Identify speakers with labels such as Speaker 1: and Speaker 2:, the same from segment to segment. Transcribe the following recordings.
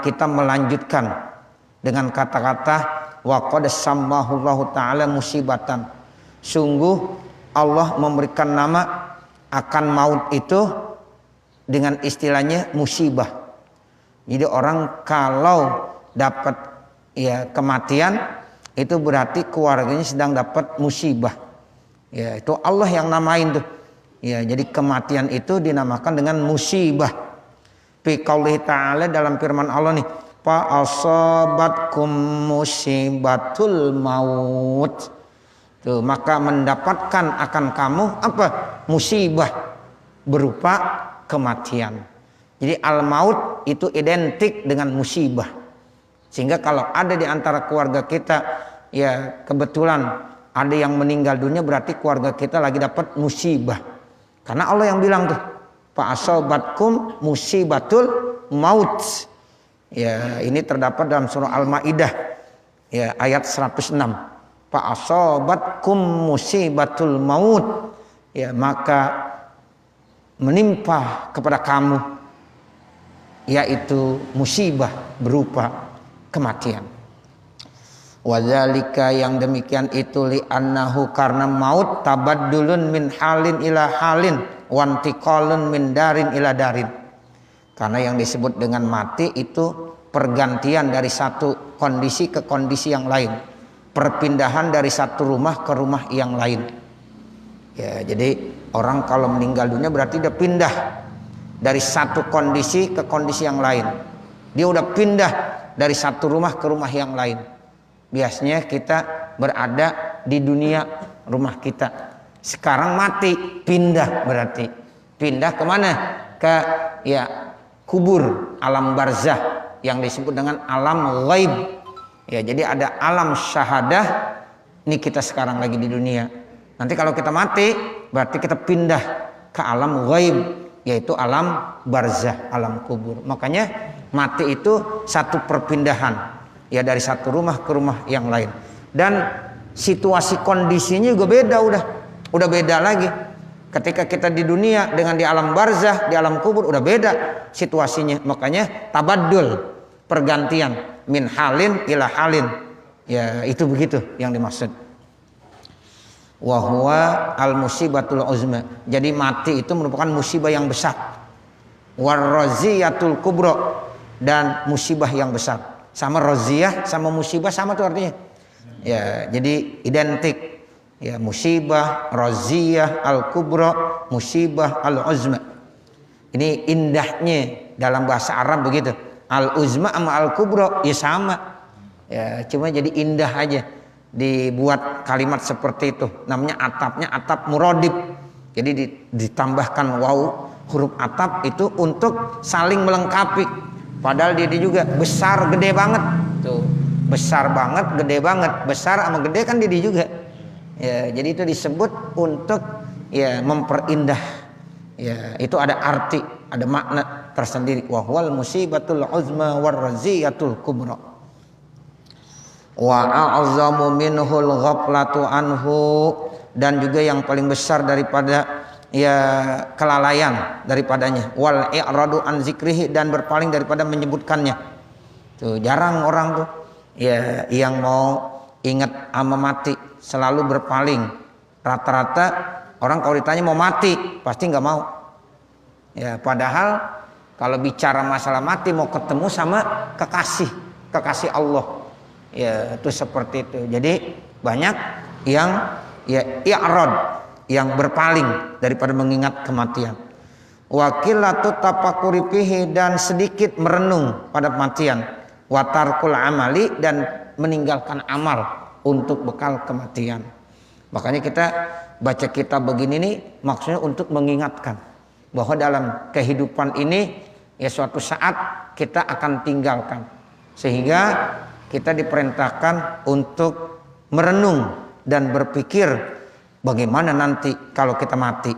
Speaker 1: kita melanjutkan dengan kata-kata wa qad sammahullahu ta'ala musibatan. Sungguh Allah memberikan nama akan maut itu dengan istilahnya musibah. Jadi orang kalau dapat kematian itu berarti keluarganya sedang dapat musibah. Ya, itu Allah yang namain tuh. Ya, jadi kematian itu dinamakan dengan musibah. Fi qaulih ta'ala, dalam firman Allah nih, fa asabatkum musibatul maut. Tuh, maka mendapatkan akan kamu apa? Musibah berupa kematian. Jadi al-maut itu identik dengan musibah. Sehingga kalau ada di antara keluarga kita ya kebetulan ada yang meninggal dunia, berarti keluarga kita lagi dapat musibah. Karena Allah yang bilang tuh, fa asabatkum musibatul maut. Ya, ini terdapat dalam surah Al-Maidah ya ayat 106. Fa asabatkum musibatul maut, ya maka menimpa kepada kamu yaitu musibah berupa kematian. Wadzalika, yang demikian itu li annahu, karena maut tabaddulun min halin ila halin wantiqalun min darin ila darin. Karena yang disebut dengan mati itu pergantian dari satu kondisi ke kondisi yang lain. Perpindahan dari satu rumah ke rumah yang lain. Ya, jadi orang kalau meninggal dunia berarti dia pindah dari satu kondisi ke kondisi yang lain. Dia udah pindah dari satu rumah ke rumah yang lain. Biasanya kita berada di dunia rumah kita. Sekarang mati, pindah berarti. Pindah kemana? Ke kubur, alam barzah yang disebut dengan alam ghaib. Ya, jadi ada alam syahadah. Ini kita sekarang lagi di dunia. Nanti kalau kita mati, berarti kita pindah ke alam ghaib, yaitu alam barzah, alam kubur. Makanya mati itu satu perpindahan, ya dari satu rumah ke rumah yang lain. Dan situasi kondisinya juga beda, udah beda lagi. Ketika kita di dunia dengan di alam barzah, di alam kubur udah beda situasinya. Makanya tabaddul, pergantian min halin ila halin. Ya, itu begitu yang dimaksud. Wa huwa al musibatul uzma. Jadi mati itu merupakan musibah yang besar. Warraziyatul kubra, dan musibah yang besar. Sama raziyah sama musibah sama tuh artinya. Ya, jadi identik. Ya, musibah, raziyah, al kubra, musibah, al uzma. Ini indahnya dalam bahasa Arab begitu. Al uzma sama al kubra ya sama. Ya, cuma jadi indah aja dibuat kalimat seperti itu. Namanya atapnya atap muradib. Jadi ditambahkan waw, huruf atap itu untuk saling melengkapi. Padahal dia juga besar gede banget. Tuh, besar banget, gede banget. Besar sama gede kan dia juga. Ya, jadi itu disebut untuk ya memperindah. Ya, itu ada arti, ada makna tersendiri. Wa huwal musibatul uzma warraziyatul kubra. Wa a'zamu minhul ghaflatu anhu, dan juga yang paling besar daripada ya kelalaian daripadanya, wal i'radu an zikrihi, dan berpaling daripada menyebutkannya. Tuh, jarang orang tuh ya yang mau ingat sama mati, selalu berpaling. Rata-rata orang kalau ditanya mau mati pasti nggak mau. Ya, padahal kalau bicara masalah mati mau ketemu sama kekasih Allah. Ya, itu seperti itu. Jadi banyak yang ya i'rad, yang berpaling daripada mengingat kematian. Wakilatu tafakuri fihi, dan sedikit merenung pada kematian. Watarkul amali, dan meninggalkan amal untuk bekal kematian. Makanya kita baca kitab begini nih maksudnya untuk mengingatkan bahwa dalam kehidupan ini ya suatu saat kita akan tinggalkan, sehingga kita diperintahkan untuk merenung dan berpikir bagaimana nanti kalau kita mati.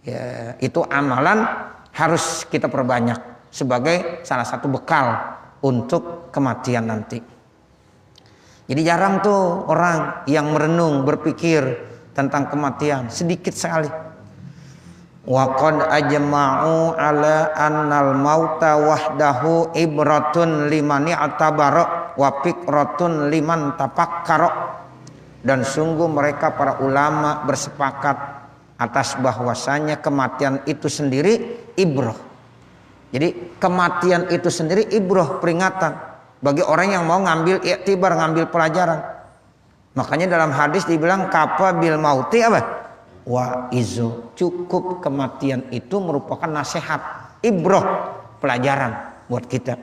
Speaker 1: Ya, itu amalan harus kita perbanyak sebagai salah satu bekal untuk kematian nanti. Jadi jarang tuh orang yang merenung, berpikir tentang kematian, sedikit sekali. Wa qad ajma'u ala annal mauta wahdahu ibratun liman i'tabara wa fikratun liman tafakkara. Dan sungguh mereka para ulama bersepakat atas bahwasanya kematian itu sendiri ibrah. Jadi kematian itu sendiri ibrah, peringatan bagi orang yang mau ngambil iktibar, ngambil pelajaran. Makanya dalam hadis dibilang kafa bil mauti apa? Wa izu, cukup kematian itu merupakan nasihat, ibrah, pelajaran buat kita.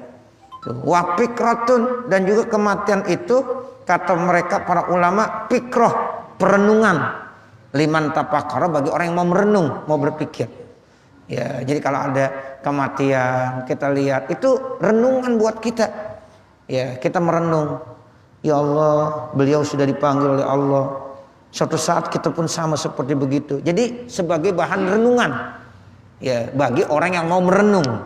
Speaker 1: Wa fikratun, dan juga kematian itu kata mereka para ulama fikroh, perenungan, liman tafakkara, bagi orang yang mau merenung, mau berpikir. Ya, jadi kalau ada kematian kita lihat itu renungan buat kita. Ya, kita merenung. Ya Allah, beliau sudah dipanggil oleh Allah. Suatu saat kita pun sama seperti begitu. Jadi sebagai bahan renungan, ya, bagi orang yang mau merenung.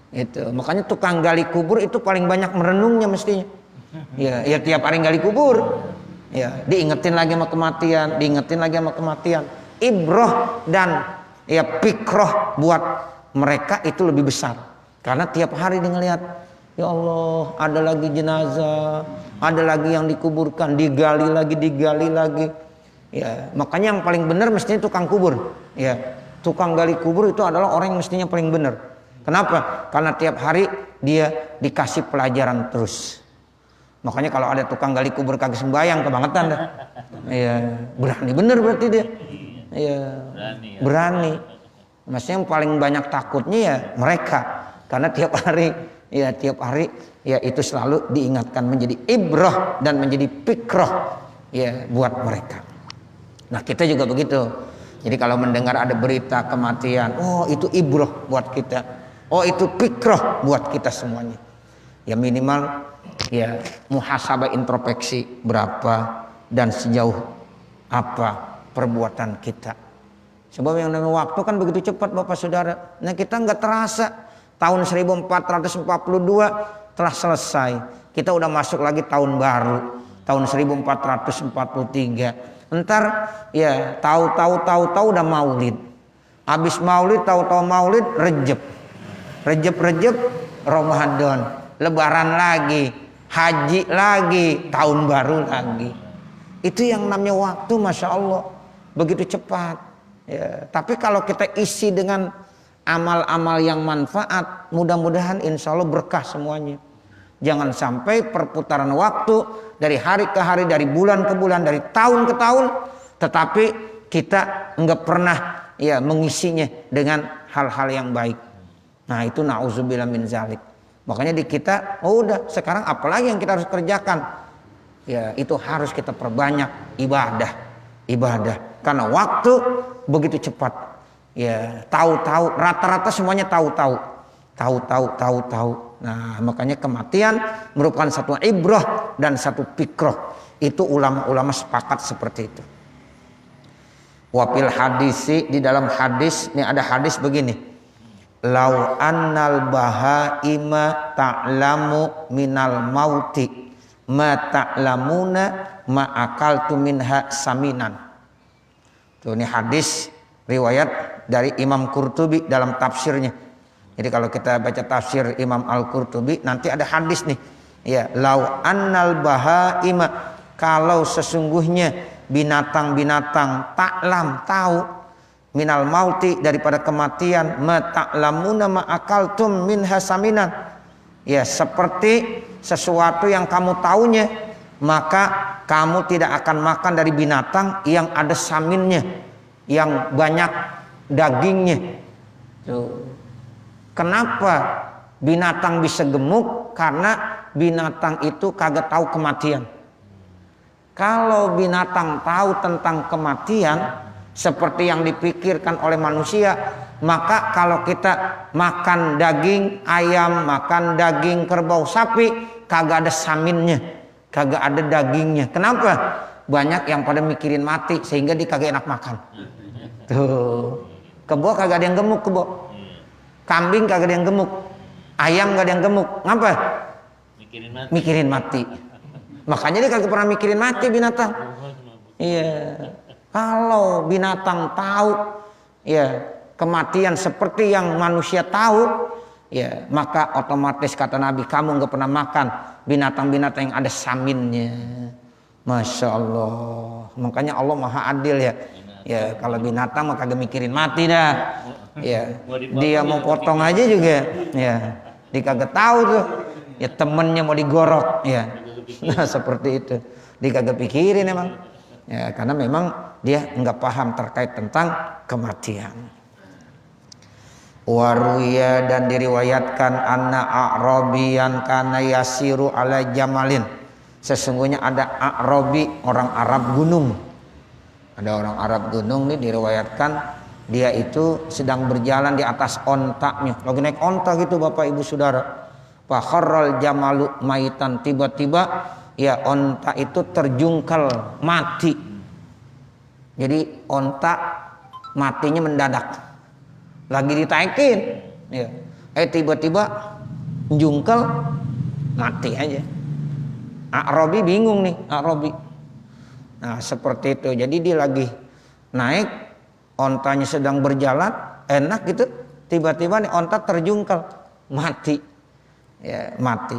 Speaker 1: Itu makanya tukang gali kubur itu paling banyak merenungnya mestinya. Ya tiap hari gali kubur, ya diingetin lagi sama kematian, diingetin lagi sama kematian. Ibrah dan ya fikroh buat mereka itu lebih besar, karena tiap hari dia ngelihat, ya Allah, ada lagi jenazah, ada lagi yang dikuburkan, digali lagi. Ya, makanya yang paling benar mestinya tukang kubur. Ya, tukang gali kubur itu adalah orang yang mestinya paling benar. Kenapa? Karena tiap hari dia dikasih pelajaran terus. Makanya kalau ada tukang gali kubur kagak sembayang, kebangetan dah. Ya, berani bener berarti dia. Ya, berani. Maksudnya yang paling banyak takutnya ya mereka. Karena tiap hari ya itu selalu diingatkan, menjadi ibrah dan menjadi fikroh ya buat mereka. Nah, kita juga begitu. Jadi kalau mendengar ada berita kematian, oh itu ibrah buat kita. Oh itu fikroh buat kita semuanya. Ya minimal ya muhasabah, introspeksi berapa dan sejauh apa perbuatan kita. Sebab yang namanya waktu kan begitu cepat Bapak Saudara. Nah, kita nggak terasa tahun 1442 telah selesai. Kita udah masuk lagi tahun baru, tahun 1443. Entar ya tahu udah Maulid. Habis Maulid tahu Maulid Rejeb Ramadan, Lebaran lagi, haji lagi, tahun baru lagi. Itu yang namanya waktu, Masya Allah, begitu cepat. Ya, tapi kalau kita isi dengan amal-amal yang manfaat, mudah-mudahan insya Allah berkah semuanya. Jangan sampai perputaran waktu dari hari ke hari, dari bulan ke bulan, dari tahun ke tahun, tetapi kita enggak pernah ya mengisinya dengan hal-hal yang baik. Nah, itu na'udzubillah min zalik. Makanya di kita, oh udah sekarang apalagi yang kita harus kerjakan? Ya, itu harus kita perbanyak ibadah. Karena waktu begitu cepat. Ya, tahu-tahu, rata-rata semuanya tahu-tahu. Nah, makanya kematian merupakan satu ibrah dan satu fikroh. Itu ulama-ulama sepakat seperti itu. Wafil hadisi, di dalam hadis ini ada hadis begini. Lau annal bahaima ta'lamu minal mauti ma ta'lamuna ma akaltu minha saminan. Tuh, ini hadis riwayat dari Imam Qurtubi dalam tafsirnya. Jadi kalau kita baca tafsir Imam Al-Qurtubi nanti ada hadis nih. Ya, lau annal bahaima, kalau sesungguhnya binatang-binatang ta'lam, tahu, minal mauti, daripada kematian, ma ta'lamuna ma akaltum minha saminan. Ya, seperti sesuatu yang kamu tahunya, maka kamu tidak akan makan dari binatang yang ada saminnya, yang banyak dagingnya. Tuh. Kenapa binatang bisa gemuk? Karena binatang itu kagak tahu kematian. Kalau binatang tahu tentang kematian seperti yang dipikirkan oleh manusia, maka kalau kita makan daging ayam, makan daging kerbau, sapi, kagak ada saminnya, kagak ada dagingnya. Kenapa? Banyak yang pada mikirin mati sehingga dia kagak enak makan. Tuh, kebo kagak ada yang gemuk, kebo. Kambing kagak ada yang gemuk, ayam kagak ada yang gemuk. Ngapa? Mikirin mati. Makanya dia kagak pernah mikirin mati binatang. Iya. Kalau binatang tahu, ya kematian seperti yang manusia tahu, ya maka otomatis kata Nabi, kamu nggak pernah makan binatang-binatang yang ada saminnya. Masya Allah. Makanya Allah maha adil ya. Ya kalau binatang mah kagak mikirin mati dah. Ya dia mau potong aja juga. Ya dia kagak tahu tuh. Ya temennya mau digorok. Ya nah seperti itu. Dia kagak pikirin emang. Ya karena memang dia nggak paham terkait tentang kematian. Waruya dan diriwayatkan anna a'rabiyan kana yasiru ala jamalin. Sesungguhnya ada a'rabi, orang Arab gunung. Ada orang Arab gunung nih diriwayatkan dia itu sedang berjalan di atas ontanya. Lagi naik onta gitu Bapak Ibu Saudara. Fa kharral jamalu maitan, tiba-tiba ya onta itu terjungkal mati. Jadi onta matinya mendadak. Lagi ditaikin ya. Tiba-tiba jungkel mati aja. A'rabi bingung nih, A'rabi. Nah, seperti itu. Jadi dia lagi naik, ontanya sedang berjalan, enak gitu. Tiba-tiba nih onta terjungkal, mati. Ya, mati.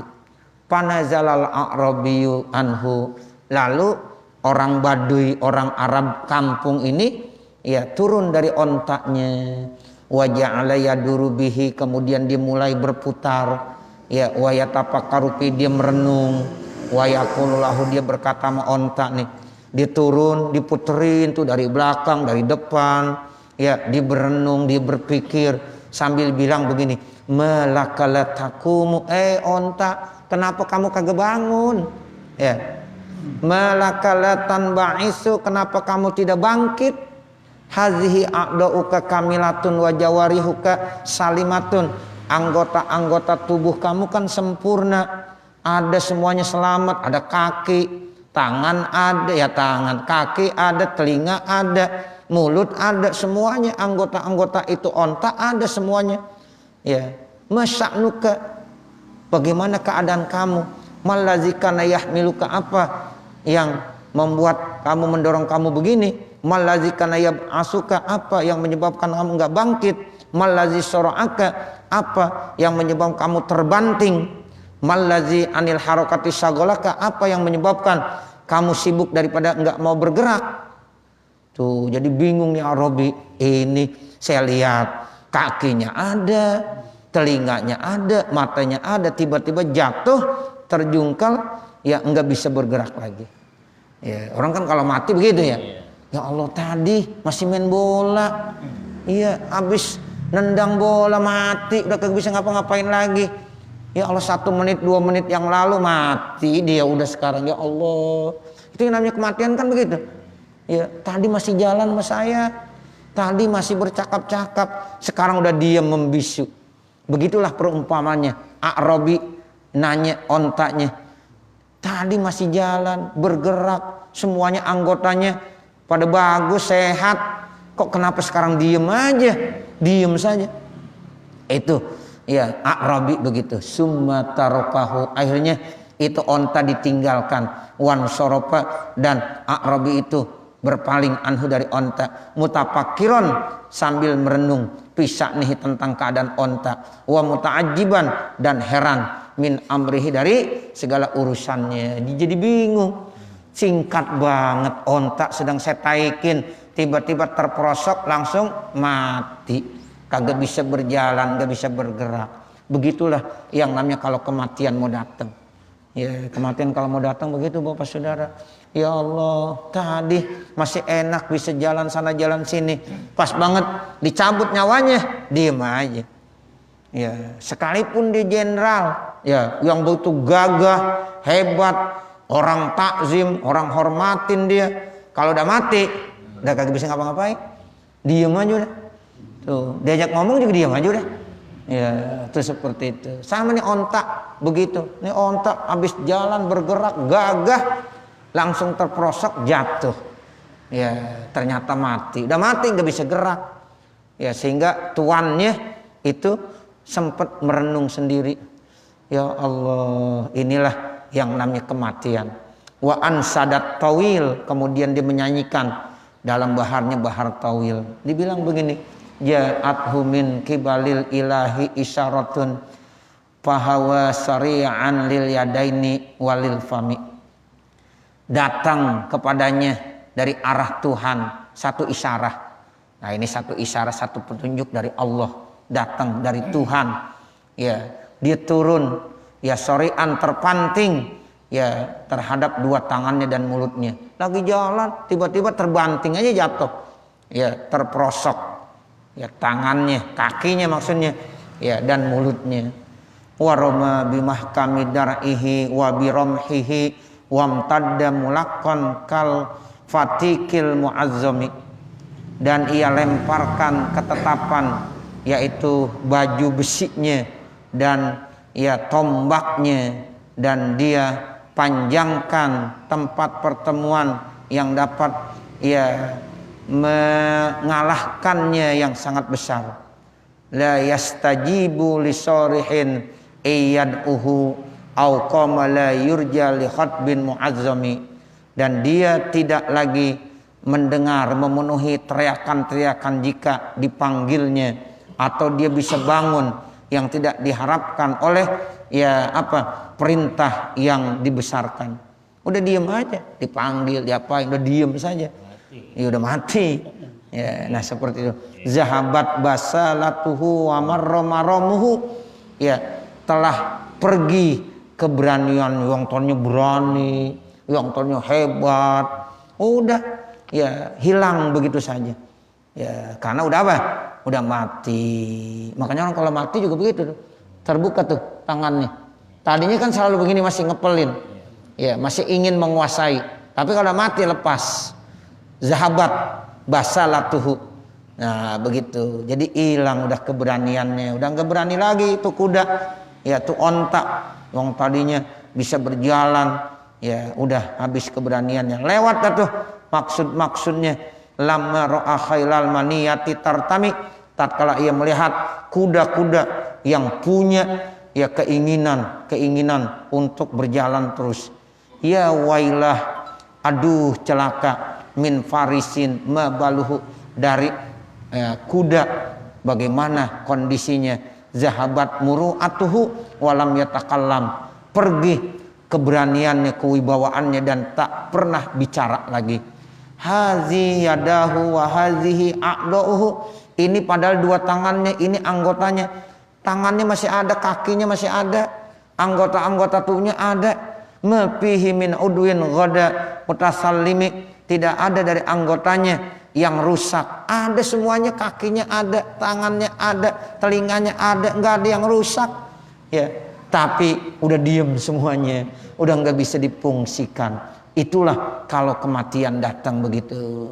Speaker 1: Panazalal a'rabiyu anhu. Lalu orang Baduy, orang Arab kampung ini ya turun dari ontanya. Wa ja'ala yaduru bihi, kemudian dia mulai berputar. Ya, wa yatafakkaru fi, dia merenung. Wa yaqulu lahu, dia berkata sama onta nih. Dia turun, diputerin tuh dari belakang, dari depan. Ya, dia berenung, dia berpikir sambil bilang begini, malakalatakumu, onta, kenapa kamu kagak bangun? Ya. Malakalatan ba'isu, kenapa kamu tidak bangkit? Hazihi a'da'uka kamilatun wa jawarihuka salimatun. Anggota-anggota tubuh kamu kan sempurna. Ada semuanya selamat, ada kaki, tangan ada, ya tangan, kaki ada, telinga ada, mulut ada, semuanya anggota-anggota itu onta ada semuanya. Ya, masya'nuka, bagaimana keadaan kamu? Malazikana yahmiluka, apa yang membuat kamu mendorong kamu begini? Malazikana yab'asuka, apa yang menyebabkan kamu enggak bangkit? Malazi sora'aka, apa yang menyebabkan kamu terbanting? Malazi anil harokati sagolaka, apa yang menyebabkan kamu sibuk daripada enggak mau bergerak? Tuh, jadi bingung nih Arabi. Ini saya lihat kakinya ada, telinganya ada, matanya ada, tiba-tiba jatuh, terjungkal, ya enggak bisa bergerak lagi. Ya, orang kan kalau mati begitu ya. Ya Allah, tadi masih main bola. Iya, habis nendang bola mati, udah kagak bisa ngapa-ngapain lagi. Ya Allah, 1 menit 2 menit yang lalu mati dia, udah sekarang ya Allah. Itu yang namanya kematian kan begitu. Ya, tadi masih jalan sama saya, tadi masih bercakap-cakap, sekarang udah diam membisu. Begitulah perumpamannya. A'rabi nanya ontanya, tadi masih jalan, bergerak, semuanya anggotanya pada bagus, sehat, kok kenapa sekarang diem aja, diem saja. Itu ya A'rabi begitu. Summa tarokahu, akhirnya itu onta ditinggalkan. Wan soropa, dan A'rabi itu berpaling anhu dari onta. Mutafakiron, sambil merenung, pisah nih tentang keadaan onta. Wa muta'ajiban, dan heran min amrihi, dari segala urusannya. Dia jadi bingung. Singkat banget, onta sedang saya taikin, tiba-tiba terperosok langsung mati. Kagak bisa berjalan, gak bisa bergerak. Begitulah yang namanya kalau kematian mau datang. Ya, kematian kalau mau datang begitu Bapak Saudara. Ya Allah, tadi masih enak bisa jalan sana jalan sini. Pas banget dicabut nyawanya, diem aja. Ya, sekalipun dia jenderal, ya, yang begitu gagah, hebat, orang takzim, orang hormatin dia. Kalau udah mati, udah kagak bisa ngapa-ngapain. Diem aja udah. Tuh, diajak ngomong juga diam aja udah. Ya, itu seperti itu. Sama nih onta begitu. Nih onta habis jalan bergerak gagah, langsung terperosok jatuh. Ya, ternyata mati. Udah mati nggak bisa gerak. Ya, sehingga tuannya itu sempat merenung sendiri. Ya Allah, inilah yang namanya kematian. Wa ansadat tawil, kemudian dia menyanyikan dalam baharnya bahar tawil. Dibilang begini, ja'athu min kibalil ilahi isyaratun fahawa sari'an lil yadaini walil fami. Datang kepadanya dari arah Tuhan satu isyarat. Nah, ini satu isyarat, satu petunjuk dari Allah, datang dari Tuhan. Ya, dia turun ya sari'an, terpanting ya terhadap dua tangannya dan mulutnya. Lagi jalan tiba-tiba terbanting aja jatuh. Ya, terprosok. Ya, tangannya, kakinya maksudnya. Ya, dan mulutnya. Wa rama bimahkami dar'ihi wa biramhihi wamtadda mulaqqan kal fatikil muazzami. Dan ia lemparkan ketetapan, yaitu baju besinya dan ya tombaknya, dan dia panjangkan tempat pertemuan yang dapat ya mengalahkannya yang sangat besar. La yastajibu li sarihin iyad'uhu au qama la yurja li khatbin muazzami. Dan dia tidak lagi mendengar, memenuhi teriakan-teriakan jika dipanggilnya, atau dia bisa bangun yang tidak diharapkan oleh ya perintah yang dibesarkan. Udah diem aja, dipanggil diapain udah diem saja, ya udah mati ya. Nah seperti itu. Zahabat basalatuhu wa marramaromuhu, ya telah pergi keberanian, yang tadinya berani, yang tadinya hebat, udah ya hilang begitu saja ya, karena udah udah mati. Makanya orang kalau mati juga begitu, terbuka tuh tangannya. Tadinya kan selalu begini, masih ngepelin ya, masih ingin menguasai, tapi kalau mati lepas. Zahabat basalatuhu, nah begitu, jadi hilang udah keberaniannya, udah nggak berani lagi. Itu kuda ya, tuh onta yang tadinya bisa berjalan ya, udah habis keberaniannya, lewat dah tuh maksudnya. Lamma ra'a khailal maniyati tartami, tatkala ia melihat kuda-kuda yang punya ya keinginan untuk berjalan terus. Ya wailah, aduh celaka, min farisin mabaluhu, dari kuda bagaimana kondisinya. Zahabat muru'atuhu walam yatakallam, pergi keberaniannya, kewibawaannya, dan tak pernah bicara lagi. Hazi yadahu wa hazihi a'dauhu, ini padahal dua tangannya, ini anggotanya. Tangannya masih ada, kakinya masih ada, anggota-anggota tubuhnya ada. Mafihi min udwin ghada mutasallimi, tidak ada dari anggotanya yang rusak. Ada semuanya, kakinya ada, tangannya ada, telinganya ada, nggak ada yang rusak ya. Tapi udah diem semuanya, udah nggak bisa difungsikan. Itulah kalau kematian datang begitu.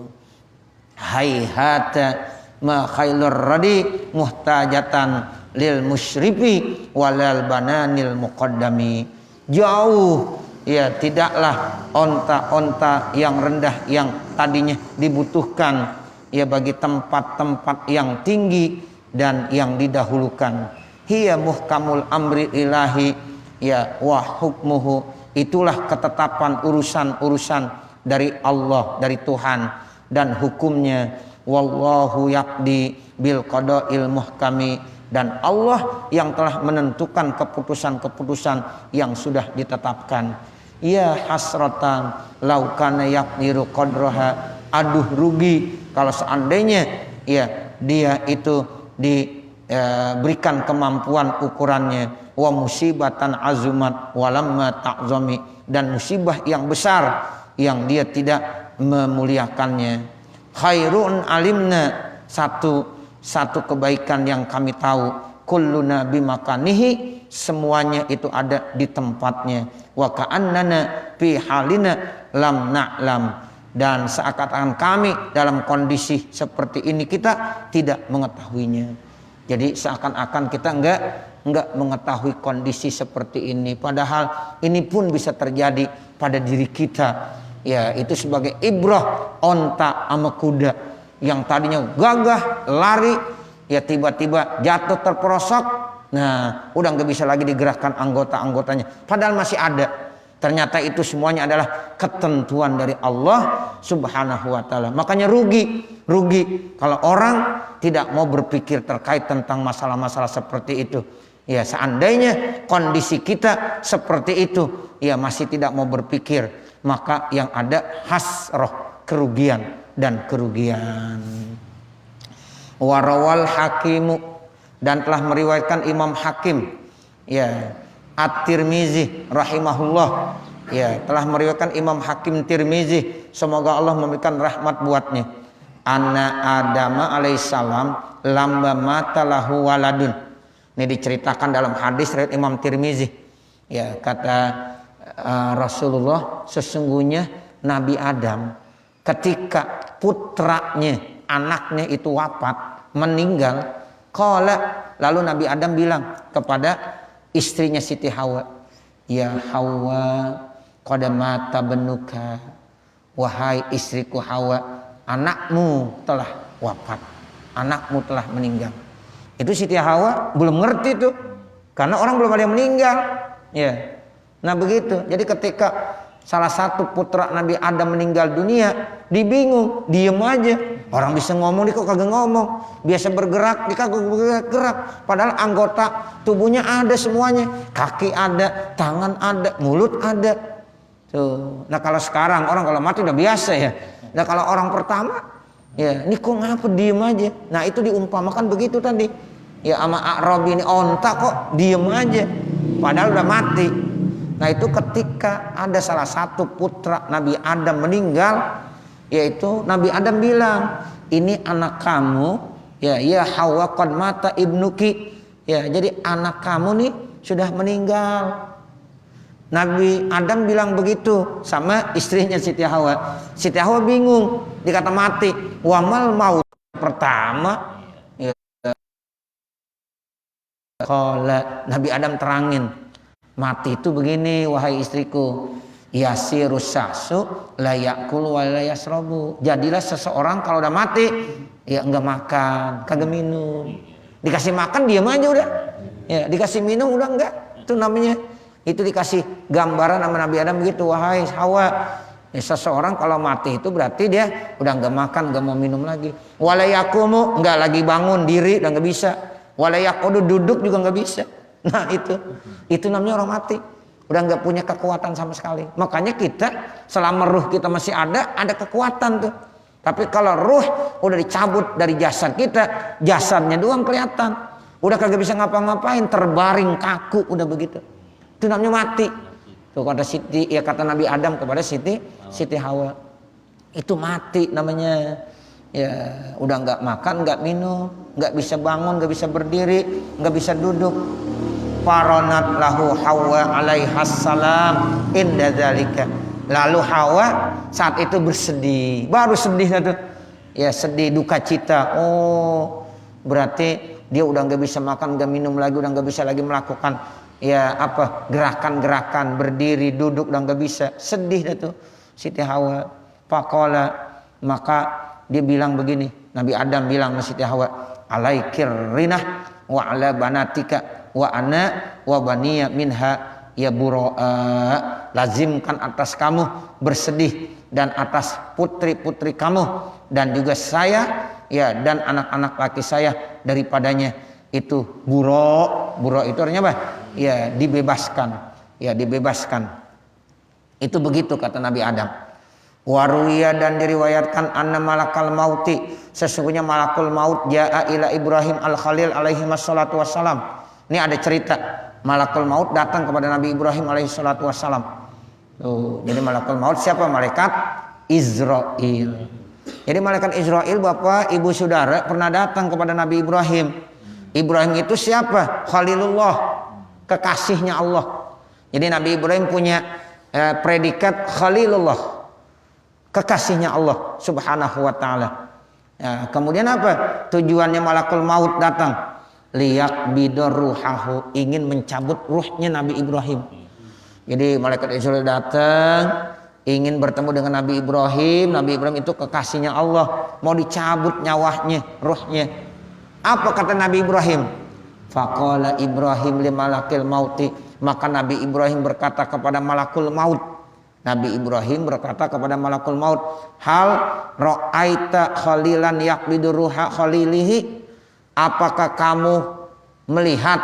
Speaker 1: Hayhata ma khailur radi muhtajatan lil musyrifi walal bananil muqaddami. Jauh ya, tidaklah onta-onta yang rendah yang tadinya dibutuhkan ya bagi tempat-tempat yang tinggi dan yang didahulukan. Hiya muhkamul amri ilahi ya wa hukmuhu, itulah ketetapan urusan-urusan dari Allah, dari Tuhan, dan hukumnya. Wallahu yaqdi bil qada'il muhkami, dan Allah yang telah menentukan keputusan-keputusan yang sudah ditetapkan. Ya hasratan law kana yaqdiru qadraha, aduh rugi kalau seandainya ya dia itu diberikan kemampuan ukurannya. Wa musibatan azumat walamma ta'zami, dan musibah yang besar yang dia tidak memuliakannya. Khairun alimna, satu kebaikan yang kami tahu. Kulluna bimakanihi, semuanya itu ada di tempatnya. Wa ka'annana fi halina lam na'lam, dan seakan-akan kami dalam kondisi seperti ini kita tidak mengetahuinya. Jadi seakan-akan kita enggak mengetahui kondisi seperti ini, padahal ini pun bisa terjadi pada diri kita. Ya, itu sebagai ibrah onta sama kuda yang tadinya gagah lari, ya tiba-tiba jatuh terperosok. Nah, udah nggak bisa lagi digerakkan anggota-anggotanya, padahal masih ada. Ternyata itu semuanya adalah ketentuan dari Allah Subhanahu wa taala. Makanya rugi kalau orang tidak mau berpikir terkait tentang masalah-masalah seperti itu. Ya, seandainya kondisi kita seperti itu, ya masih tidak mau berpikir, maka yang ada hasroh, kerugian dan kerugian. Warawal Hakimu, dan telah meriwayatkan Imam Hakim, ya, At-Tirmizi rahimahullah, ya, telah meriwayatkan Imam Hakim Tirmizi, semoga Allah memberikan rahmat buatnya. Anna Adama alaihissalam lamba mata lahu waladun. Ini diceritakan dalam hadis riwayat Imam Tirmizi. Ya, kata Rasulullah, sesungguhnya Nabi Adam ketika putranya, anaknya itu wafat, meninggal, lalu Nabi Adam bilang kepada istrinya Siti Hawa, ya Hawa, qad mata benuka, wahai istriku Hawa, anakmu telah wafat, anakmu telah meninggal. Itu Siti Hawa belum ngerti tuh, karena orang belum ada yang meninggal, ya. Nah begitu. Jadi ketika salah satu putra Nabi Adam meninggal dunia, dibingung, diem aja. Orang bisa ngomong, dia kok kagak ngomong. Biasa bergerak, dia kagak bergerak. Padahal anggota tubuhnya ada semuanya. Kaki ada, tangan ada, mulut ada. Tuh. Nah kalau sekarang orang kalau mati udah biasa ya. Nah kalau orang pertama, ya ini kok ngapa diem aja. Nah itu diumpamakan begitu tadi. Ya sama A'rabi ini onta kok diem aja. Padahal udah mati. Nah itu ketika ada salah satu putra Nabi Adam meninggal, yaitu Nabi Adam bilang, ini anak kamu, ya Hawa qad mata ibnuki, ya jadi anak kamu nih sudah meninggal. Nabi Adam bilang begitu sama istrinya Siti Hawa. Siti Hawa bingung, dikata mati. Wamal maut pertama, ya. Kalau Nabi Adam terangin, mati itu begini, wahai istriku, yasirus sahsu la yakul wa la yasrabu. Jadilah seseorang kalau udah mati, ya enggak makan, kagak minum. Dikasih makan diam aja udah. Ya, dikasih minum udah enggak. Itu namanya, itu dikasih gambaran sama Nabi Adam begitu, wahai Hawa. Ya, seseorang kalau mati itu berarti dia udah enggak makan, enggak mau minum lagi. Wala yakumu, enggak lagi bangun diri, udah enggak bisa. Wala yaqudu, duduk juga enggak bisa. Nah itu namanya orang mati, udah nggak punya kekuatan sama sekali. Makanya kita selama ruh kita masih ada kekuatan tuh. Tapi kalau ruh udah dicabut dari jasad kita, jasadnya doang kelihatan, udah kagak bisa ngapa-ngapain, terbaring kaku, udah begitu. Itu namanya mati. Tuh kata Siti, ya kata Nabi Adam kepada Siti Hawa, itu mati namanya. Ya udah nggak makan, nggak minum, nggak bisa bangun, nggak bisa berdiri, nggak bisa duduk. Faronat lahu Hawa alaihassalam inda dzalika. Lalu Hawa saat itu bersedih, baru sedih tuh, ya sedih duka cita. Oh berarti dia udah nggak bisa makan, nggak minum lagi, udah nggak bisa lagi melakukan ya apa gerakan-gerakan berdiri, duduk, udah nggak bisa. Sedih tuh Siti Hawa. Faqala, maka dia bilang begini, Nabi Adam bilang sama Siti Hawa, alaikir rinah wa ala banatika wa ana wa baniya minha ya bura'a. Lazimkan atas kamu bersedih dan atas putri-putri kamu dan juga saya ya dan anak-anak laki saya daripadanya itu buro itu artinya apa? Ya dibebaskan, ya dibebaskan. Itu begitu kata Nabi Adam. Waruya, dan diriwayatkan anna malakal mauti, sesungguhnya malakul maut jaa ila Ibrahim al-Khalil alaihi wassalatu wassalam. Ini ada cerita, malakul maut datang kepada Nabi Ibrahim alaihi salatu wassalam. Tuh, jadi malakul maut siapa? Malaikat Israil. Jadi malaikat Israil bapak ibu saudara pernah datang kepada Nabi Ibrahim. Ibrahim itu siapa? Khalilullah, kekasihnya Allah. Jadi Nabi Ibrahim punya predikat Khalilullah, kekasihnya Allah subhanahu wa ta'ala. Ya, kemudian apa tujuannya malakul maut datang? Liyak bidor ruhahu, ingin mencabut ruhnya Nabi Ibrahim. Jadi malaikat Israil datang ingin bertemu dengan Nabi Ibrahim. Nabi Ibrahim itu kekasihnya Allah, mau dicabut nyawanya, ruhnya. Apa kata Nabi Ibrahim? Faqala Ibrahim li malakil mauti, Maka Nabi Ibrahim berkata kepada malakul maut. Nabi Ibrahim berkata kepada malakul maut, hal ra'aita khalilan yaqbidu ruha khalilihi, apakah kamu melihat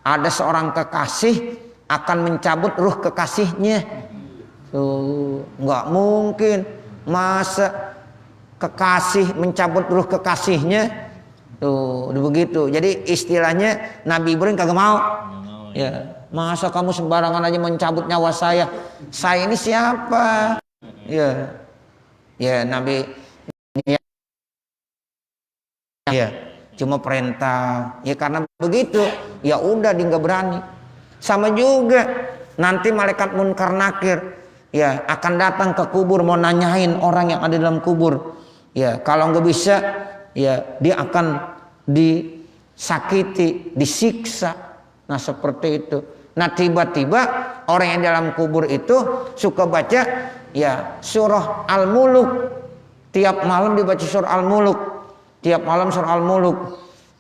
Speaker 1: ada seorang kekasih akan mencabut ruh kekasihnya? Tuh, nggak mungkin masa kekasih mencabut ruh kekasihnya. Tuh, begitu. Jadi istilahnya Nabi Ibrahim kagak mau. Ya, masa kamu sembarangan aja mencabut nyawa saya? Saya ini siapa? Ya, ya Nabi. Ya, cuma perintah. Ya karena begitu. Ya udah dia nggak berani. Sama juga nanti malaikat Munkar Nakir ya akan datang ke kubur mau nanyain orang yang ada dalam kubur. Ya kalau nggak bisa ya dia akan disakiti, disiksa. Nah seperti itu. Nah tiba-tiba orang yang dalam kubur itu suka baca ya surah Al-Muluk. Tiap malam dibaca surah Al-Muluk. Tiap malam surah Al-Muluk.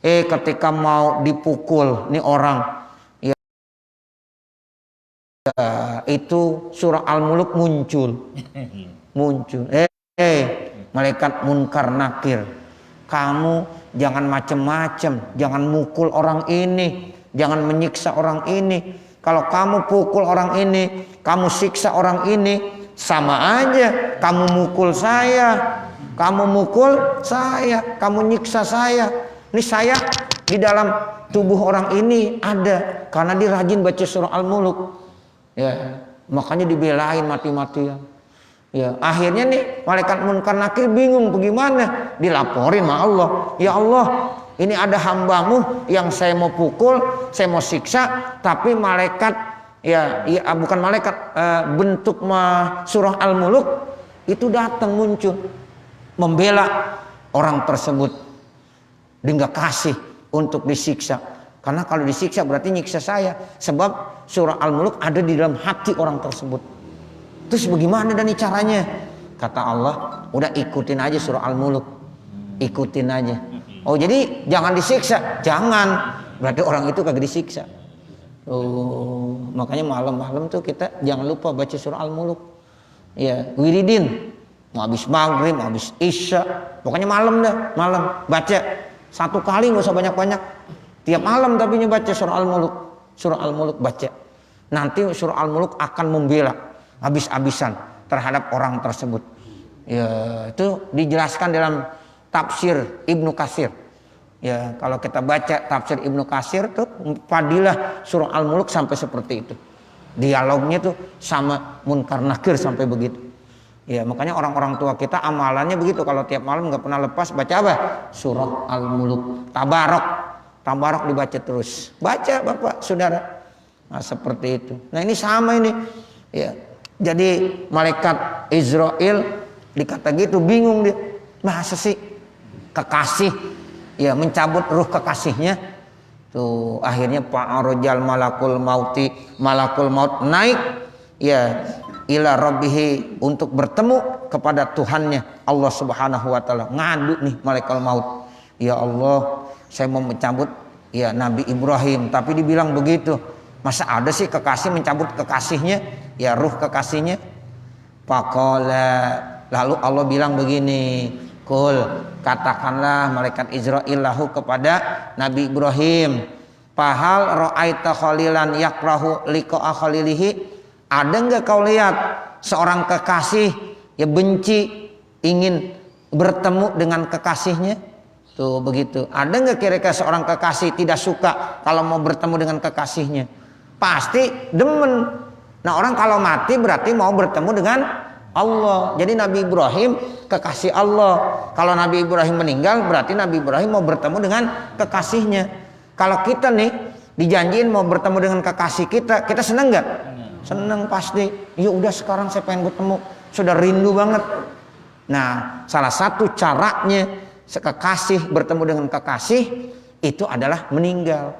Speaker 1: Ketika mau dipukul nih orang ya, itu surah Al-Muluk muncul. Malaikat Munkar Nakir, kamu jangan macem-macem, jangan mukul orang ini, jangan menyiksa orang ini. Kalau kamu pukul orang ini, kamu siksa orang ini, sama aja kamu mukul saya, kamu mukul saya, kamu nyiksa saya. Ini saya di dalam tubuh orang ini ada karena dia rajin baca surah Al-Muluk. Ya, makanya dibelain mati-matian. Ya, akhirnya nih malaikat Munkar Nakir bingung bagaimana, dilaporin sama Allah. Ya Allah, ini ada hambamu yang saya mau pukul, saya mau siksa, tapi malaikat bukan malaikat, bentuk surah Al-Muluk itu datang muncul membela orang tersebut. Dia nggak kasih untuk disiksa, karena kalau disiksa berarti nyiksa saya, sebab surah Al-Muluk ada di dalam hati orang tersebut. Terus bagaimana dan caranya? Kata Allah, udah ikutin aja surah Al-Muluk, ikutin aja. Oh jadi jangan disiksa? Jangan, berarti orang itu kagak disiksa. Oh makanya malam-malam tuh kita jangan lupa baca surah Al-Muluk. Ya wiridin, mau habis maghrib, mau habis isya, pokoknya malam dah, malam baca. Satu kali nggak usah banyak-banyak. Tiap malam tapi baca surah Al-Muluk. Surah Al-Muluk baca. Nanti surah Al-Muluk akan membela habis-habisan terhadap orang tersebut. Ya, itu dijelaskan dalam tafsir Ibnu Katsir. Ya, kalau kita baca tafsir Ibnu Katsir tuh fadilah surah Al-Muluk sampai seperti itu. Dialognya tuh sama Munkar Nakir sampai begitu. Ya, makanya orang-orang tua kita amalannya begitu, kalau tiap malam nggak pernah lepas baca apa? Surah Al-Muluk. Tabarok dibaca terus. Baca Bapak, Saudara. Nah, seperti itu. Nah, ini sama ini. Ya. Jadi malaikat Israel dikata gitu bingung dia. Masa sih kekasih ya mencabut ruh kekasihnya? Tuh akhirnya fa'arajal malakul maut naik ya ila rabbihi untuk bertemu kepada Tuhannya Allah Subhanahu wa taala. Ngadu nih malaikat maut. Ya Allah, saya mau mencabut ya Nabi Ibrahim, tapi dibilang begitu. Masa ada sih kekasih mencabut kekasihnya, ya ruh kekasihnya? Faqala, lalu Allah bilang begini, kul, katakanlah malaikat Israil lahu kepada Nabi Ibrahim, fahal ra'aita khalilan yakrahu liqa'a khalilihi, ada enggak kau lihat seorang kekasih ya benci ingin bertemu dengan kekasihnya? Tuh begitu. Ada enggak kira-kira seorang kekasih tidak suka kalau mau bertemu dengan kekasihnya? Pasti demen. Nah orang kalau mati berarti mau bertemu dengan Allah. Jadi Nabi Ibrahim kekasih Allah. Kalau Nabi Ibrahim meninggal berarti Nabi Ibrahim mau bertemu dengan kekasihnya. Kalau kita nih dijanjiin mau bertemu dengan kekasih kita, kita seneng nggak? Seneng pasti. Ya udah sekarang saya pengen bertemu. Sudah rindu banget. Nah salah satu caranya kekasih bertemu dengan kekasih itu adalah meninggal.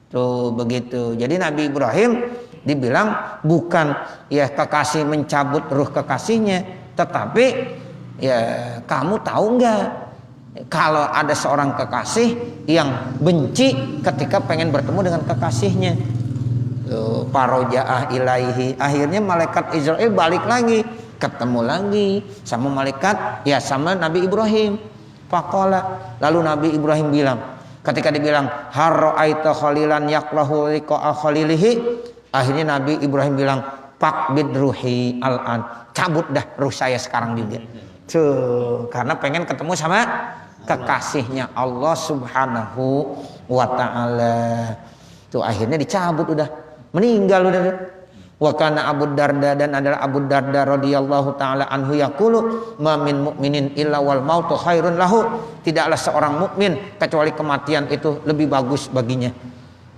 Speaker 1: Tuh begitu. Jadi Nabi Ibrahim dibilang bukan ya kekasih mencabut ruh kekasihnya, tetapi ya kamu tahu nggak kalau ada seorang kekasih yang benci ketika pengen bertemu dengan kekasihnya? Tuh, parojaah ilaihi. Akhirnya malaikat Israel balik lagi, ketemu lagi sama malaikat, ya sama Nabi Ibrahim. Faqala, lalu Nabi Ibrahim bilang, ketika dibilang harra'aita khalilan yakrahu liqa'a khalilihi, akhirnya Nabi Ibrahim bilang, faqbid ruhi al-an, cabut dah ruh saya sekarang juga. Tuh, karena pengen ketemu sama kekasihnya Allah Subhanahu wa ta'ala. Tuh akhirnya dicabut, udah meninggal udah. Wa kana Abu Darda, dan adalah Abu Darda radhiyallahu taala anhu yaqulu ma min mu'minin illa wal mautu khairun lahu, tidaklah seorang mukmin kecuali kematian itu lebih bagus baginya.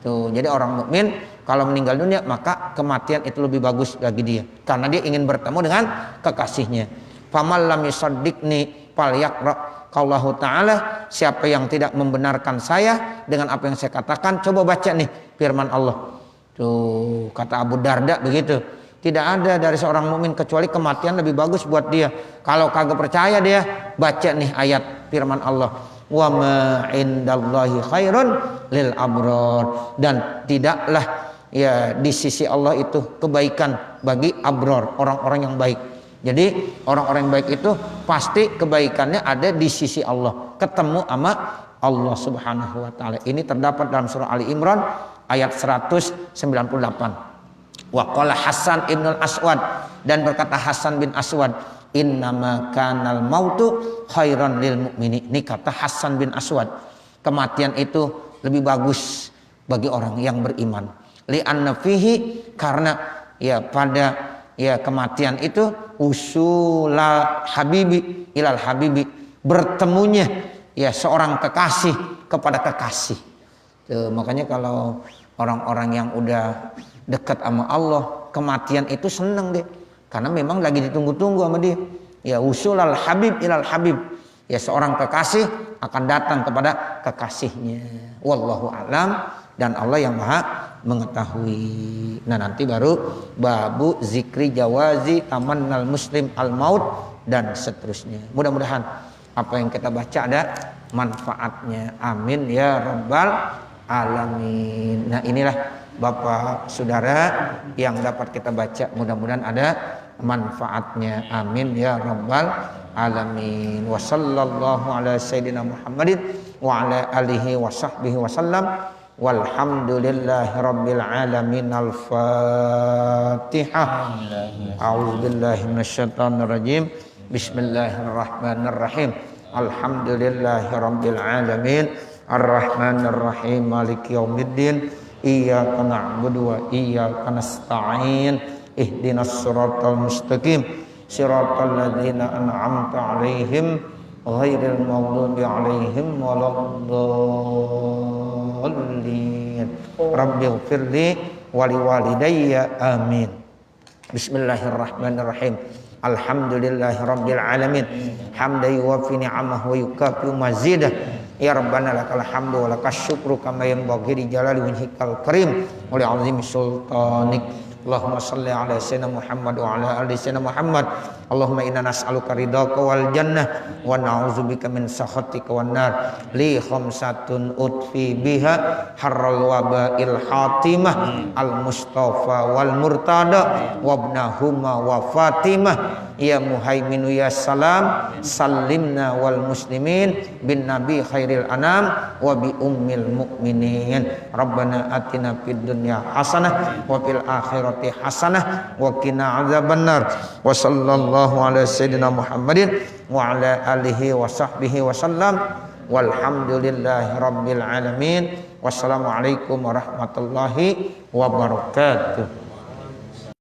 Speaker 1: Tuh, jadi orang mukmin kalau meninggal dunia maka kematian itu lebih bagus bagi dia karena dia ingin bertemu dengan kekasihnya. Faman lam yusaddiqni falyaqra qallahu ta'ala, siapa yang tidak membenarkan saya dengan apa yang saya katakan, coba baca nih firman Allah. Tuh, kata Abu Darda begitu. Tidak ada dari seorang mukmin kecuali kematian lebih bagus buat dia. Kalau kagak percaya dia, baca nih ayat firman Allah. Wa ma indallahi khairun lil abrar, dan tidaklah ya di sisi Allah itu kebaikan bagi abror, orang-orang yang baik. Jadi orang-orang yang baik itu pasti kebaikannya ada di sisi Allah, ketemu sama Allah Subhanahu wa taala. Ini terdapat dalam surah Ali Imran ayat 198. Wa qala Hasan ibn al-Aswad, dan berkata Hasan bin Aswad, innama kanal mautu khairan lil mu'mini. Ini kata Hasan bin Aswad, kematian itu lebih bagus bagi orang yang beriman. Li anna fihi, karena ya pada ya kematian itu usula habibi ilal habibi, bertemunya ya seorang kekasih kepada kekasih. Tuh, makanya kalau orang-orang yang udah dekat sama Allah, kematian itu seneng deh, karena memang lagi ditunggu-tunggu sama dia. Ya usulal habib ilal habib, ya seorang kekasih akan datang kepada kekasihnya. Wallahu alam, dan Allah yang maha mengetahui. Nah nanti baru babu zikri jawazi tamannal muslim al maut dan seterusnya. Mudah-mudahan apa yang kita baca ada manfaatnya. Amin ya rabbal alamin. Nah inilah Bapak Saudara yang dapat kita baca, mudah-mudahan ada manfaatnya. Amin ya rabbal alamin. Wa sallallahu ala sayyidina Muhammadin wa ala alihi wa sahbihi wa sallam. Walhamdulillahi rabbil alamin. Al-Fatihah. A'udzubillahi minasyaitonir rajim. Bismillahirrahmanirrahim. Alhamdulillahi rabbil alamin. Ar-Rahmanir Rahim. Maliki yaumiddin. Iyyaka na'budu wa iyyaka nasta'in. Ihdinas siratal mustaqim. Siratal ladzina an'amta 'alaihim ghairil maghdubi 'alaihim waladdallin. Rabbighfirli wa liwalidayya. Amin. Bismillahirrahmanirrahim. Alhamdulillahi rabbil alamin. Hamdan yuwafi ni'amahu wa yukafi mazidah. Ya Rabbana lakal hamdu wa lakas syukru kama yanbaghi li jalali wajhikal karim wa li 'azimi sultanik. Allahumma salli ala sayyidina Muhammad wa ala ali sayyidina Muhammad. Allahumma inna nas'aluka ridhaka wal jannah wa na'udzubika min sakhatika wan nar. Li khamsatun utfi biha harral waba'il hatimah al mustafa wal murtada wa ibnahuma wa fatimah. Ya muhaiminu ya salam, sallimna wal muslimin bin nabi khairil anam wa bi ummil mu'minin. Rabbana atina fid dunya hasanah wa fil akhirati hasanah wa qina adzabannar. Wa sallallahu ala sayyidina Muhammadin wa ala alihi wa sahbihi wa sallam. Walhamdulillahi rabbil alamin. Wassalamualaikum warahmatullahi wabarakatuh.